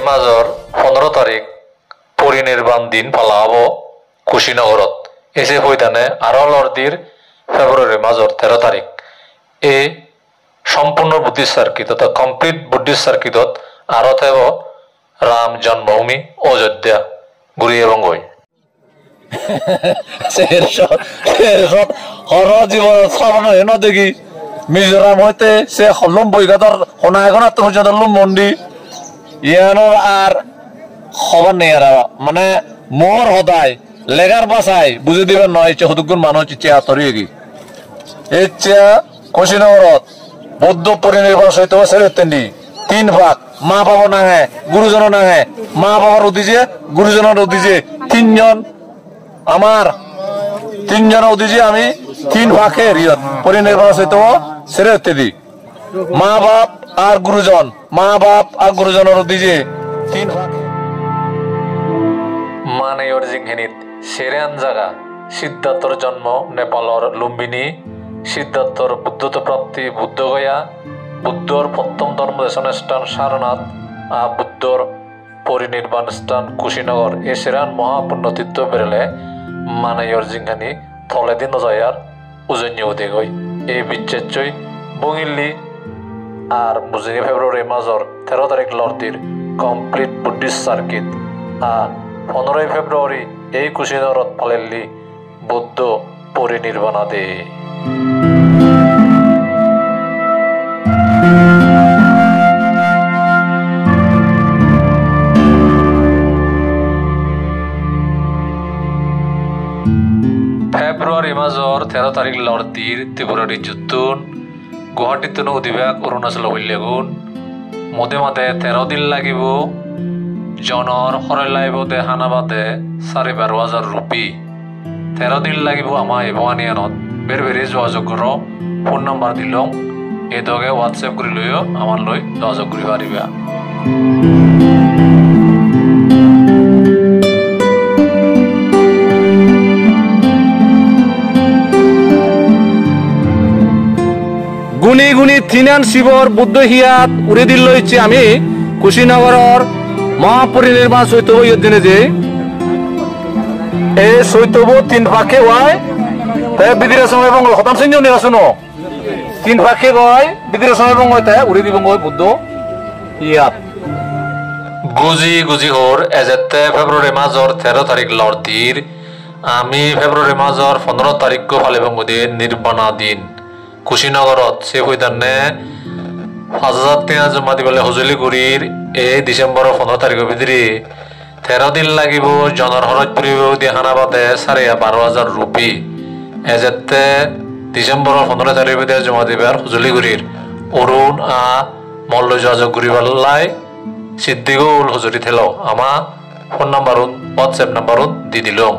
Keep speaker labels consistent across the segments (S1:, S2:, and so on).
S1: মাজৰ 15 তাৰিখ পৰিনিৰ্বাণ দিন পালা হ'ব কুশীনগৰত। এসে হইতানে আরো লর্দির ফেব্রুয়ারির মাজর 13 তারিখ এই সম্পূর্ণ বুদ্ধিস্ট সার্কিট অর্থাৎ কমপ্লিট বুদ্ধিস্ট সার্কিটত আরো থেব রাম জন্মভূমি অযোধ্যা ঘুরি এবং গই
S2: হর জীবন সারানো হেন দেখি মিজোরাম হইতে সে হলম বৈগাতর হনা এখন পর্যন্ত মন্দির ইয়ানো আর খবর নেই আর মানে মোর হদায় লেগার বাসায় বুঝে দিবেন নয় হদুগুণ মানুষ ইচ্ছে আতরি কি ইচ্ছে কুশীনগরত বৌদ্ধ পরিনির্বাণ সহিত সেরেতেনি 3 ভাগ মা বাবা নাঙে গুরুজন নাঙে মা বাবার উদিজে গুরুজনের উদিজে 3 জন আমার 3 জন উদিজে আমি 3 ভাগে রিয়ত পরিনির্বাণ সহিত সেরেতেনি মা বাপ আর গুরুজন মা বাপ আর গুরুজনের উদিজে 3 ভাগ
S1: মানে অরিজিংহেনিত সেরেন জায়গা সিদ্ধার্থর জন্ম নেপালর লুম্বিনী সিদ্ধার্থর বুদ্ধত্ব প্রাপ্তি বুদ্ধগয়া বুদ্ধর প্রথম ধর্মদেশন স্থান সারনাথ আর বুদ্ধর পরিনির্বাণ স্থান কুশীনগর এ সেরান মহাপুণ্যতীর্থ বেরলে মানে অরিজিংহানি থলে দিন যায়ার উজন্য উদে গই এই বিচ্ছেদই বঙিল্লি আর বুঝিনি ফেব্রুয়ারি মাজর 13 তারিখ লর্দির কমপ্লিট বুদ্ধিস্ট সার্কিট আর 15 ফেব্রুয়ারি এই কুশীনগরত পালেলি বুদ্ধ পরিনির্বাণাদে ফেব্রুয়ারি মাজর 13 তারিখ লর্দির ত্রিপুরারি যুদ্ধন গুৱাহাটীত উদিবাক অৰুণাচল হইলেগুন মধ্যে মাঝে 13 দিন লাগিব জনৰ সৰাই লাগিব দেহানা বাদে 12,500 রুপি 13 দিন লাগিব আমাৰ এভৱানিয়ানত বেৰবেৰি যোগাযোগ কৰ ফোন নম্বৰ দিলং এই দগে হোৱাটছএপ কৰি লৈও আমাৰ লৈ যোগাযোগ কৰি পাৰিবা
S2: গুণী গুণী থিনান শিৱৰ বুদ্ধ হিয়াত উৰি দিল লৈছে আমি কুশীনগৰৰ মহাপরিনির্বাণ সৈতব দিনে যে এই সৈতব 3 ভাগে হয় বিদ্রোহ এবং হতাম সৈন্য নির্বাচন 3 ভাগে হয় বিদ্রোহ এবং উড়ি দিব বুদ্ধ ইয়াত
S1: গুজি গুজি হর এজেতে ফেব্রুয়ারি মাজর 13 তারিখ লর্দির আমি ফেব্রুয়ারি মাজর 15 তারিখ ফালিব নির্বাণা দিন কুশীনগরত সে হইতানে 5,000 টাকা জমা দিবলে হজুলিগুড়ির এই ডিসেম্বরের 15 তারিখের ভিতরে 13 দিন লাগিব জনের খরচ পড়িব দেহানা বাদে 12,500 রুপি এজেতে ডিসেম্বরের 15 তারিখের ভিতরে জমা দিবার হজুলিগুড়ির অরুণ মল্ল যোগাযোগ করিবার লাই সিদ্দিগুল হজুরি থেল আমা phone number WhatsApp number the দিলাম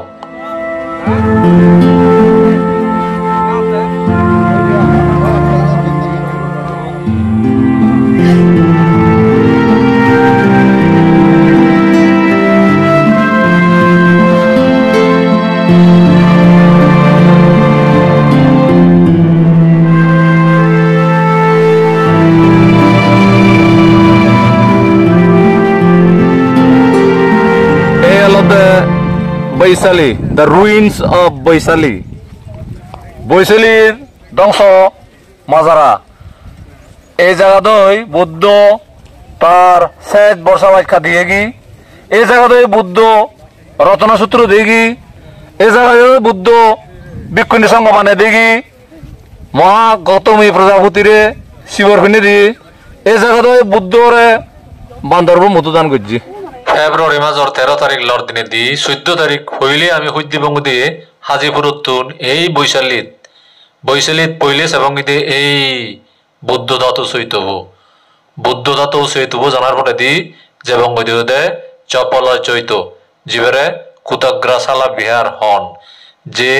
S2: Vaishali the ruins of Vaishali বৈশালীর ধ্বংস মাজারা এই জায়গায় বুদ্ধ তার শেষ বর্ষা ব্যাখ্যা দিয়ে গি এই জায়গায় বুদ্ধ রচনাসূত্র দিগি এই জায়গায় বুদ্ধ বিক্ষুণী সংঘ মানে দিগি মহা গৌতমী প্রজাপতিরে শিবর ফিনে দি এই জায়গায় বুদ্ধরে বান্দরব মতদান করছি
S1: ফেব্রুয়ারি মাজর 13 তারিখ লর দিনে দি 14 তারিখ হইলে আমি হইদিবঙ্গ দিয়ে হাজিপুরতুন এই বৈশালীত পইলে সেবঙ্গি দিয়ে এই বুদ্ধ ধাতু সৈতব জানার পরে দি যে বঙ্গ দিয়ে দে চপলয় চৈত জীবরে কুতগ্রাসালা বিহার হন যে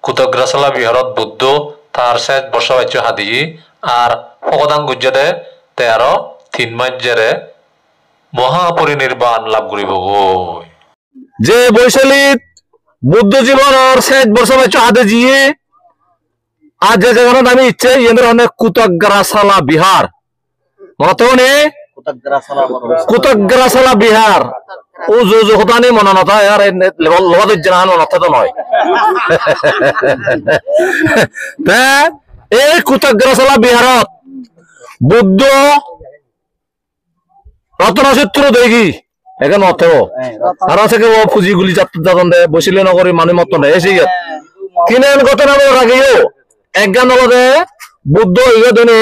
S1: কুতগ্রাসালা বিহারত বুদ্ধ তার শেষ বর্ষা বাচ্য হাদি আর ভগদান গুজ্জে দে 13 মাজ্জেরে মহাপরিনির্বাণ লাভ করিব
S2: যে বৈশালীত বুদ্ধ জীবনের শেষ বর্ষা বাচ্য হাতে জিয়ে আজ যে জায়গার আমি ইচ্ছে এদের অনেক কুতগ্রাসালা বিহার মতনে কুতগ্রাসালা বিহার ও যোজকতানি মননতা আর লবাদ জানান অনর্থ তো নয় তা এই কুতগ্রাসালা বিহারত বুদ্ধ রত্নচিত্র দেখি এখানে অর্থ আর থেকে ও পুঁজিগুলি যাতন দেয় বসিলে নগরী মানুষ মত নেই এসে কিনেন ঘটনা রাখিও একজ্ঞান হলদে বুদ্ধ ইগদিনে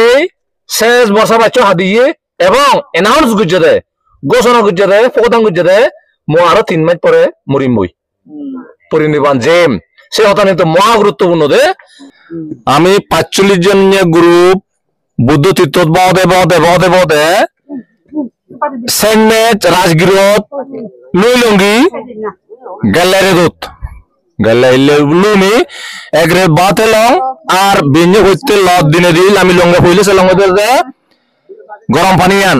S2: শেষ বর্ষা বাচ্চ হাদিয়ে এবং এনাউন্স গুজে দে ঘোষণা গুজে দে প্রদান গুজে দে মো আরো 3 মাস পরে মরিম বই পরিনির্বাণ জেম সে কথা নিতে মহা গুরুত্বপূর্ণ দে আমি 45 জন গ্রুপ বুদ্ধ তীর্থ বদে সেন্নেট রাজগিরত লুইলঙ্গি গ্যালারি দূত গ্যালারি লুমি একরে বাতেলং আর বিঞ্জ হইতে লদ দিনে দিল আমি লঙ্গা হইলে সে লঙ্গা দে গরম পানি আন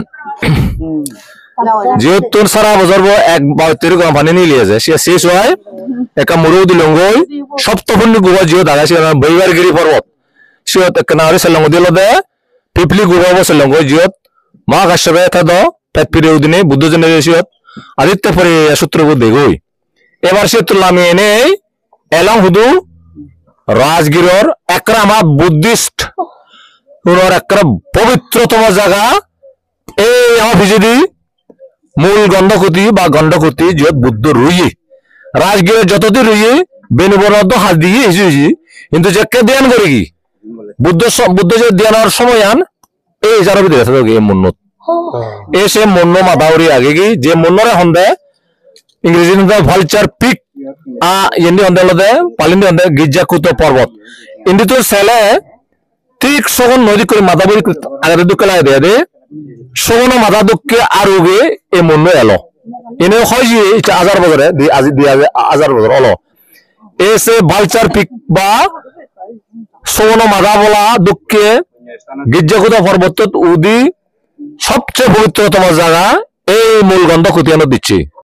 S2: যেহেতু সারা বছর এক বাউতের গরম পানি নিয়ে লিয়েছে সে শেষ হয় একা মুরুদি লঙ্গই সপ্তপূর্ণ গুহা জিও দাগা সে বৈবারগিরি পর্বত সে একনারে সে লঙ্গ দিল দে পিপলি গুহা বসে লঙ্গ জিওত মহাকাশ্যপে থাদ পেটপিরে উদিনে বুদ্ধ জেনারেশন আদিত্য পরে সূত্রবুদ্ধ দেখই এবার সে তুলামি এনে এলং হুদু রাজগিরর একরা আমার বুদ্ধিস্ট উনার একরা পবিত্রতম জায়গা এই আমার ভিজেদি মূল গন্ধকুতি বা গন্ডকুতি যে বুদ্ধ রুই রাজগিরের যতদিন রুই বেনুবরদ হাত দিয়ে এসেছি কিন্তু যে কে ধ্যান করে কি বুদ্ধ যে ধ্যানের সময় আন এই যারা ভিতরে থাকে মন্নত এসে মন্ন মাদাউরি আগে কি যে মন্নরে হন্দে ইংরেজি ভালচার পিক এন্ডি হন্দে লদে পালিন্দি হন্দে গির্জাকুত পর্বত ইন্দি তো সেলে ঠিক সগন নদী করে মাদাবুরি আগে দুঃখ লাগে দে সগন মাদা দুঃখে আরোগে এ মন্ন এলো এনে হয় যে এটা আজার বছরে আজি দিয়ে আজার বছর অলো এসে ভালচার পিক বা সগন মাদা বলা দুঃখে গির্জাকুত পর্বত উদি সবচেয়ে পবিত্রতম জায়গা এই মূল গন্ধ খুতিয়ানো দিচ্ছি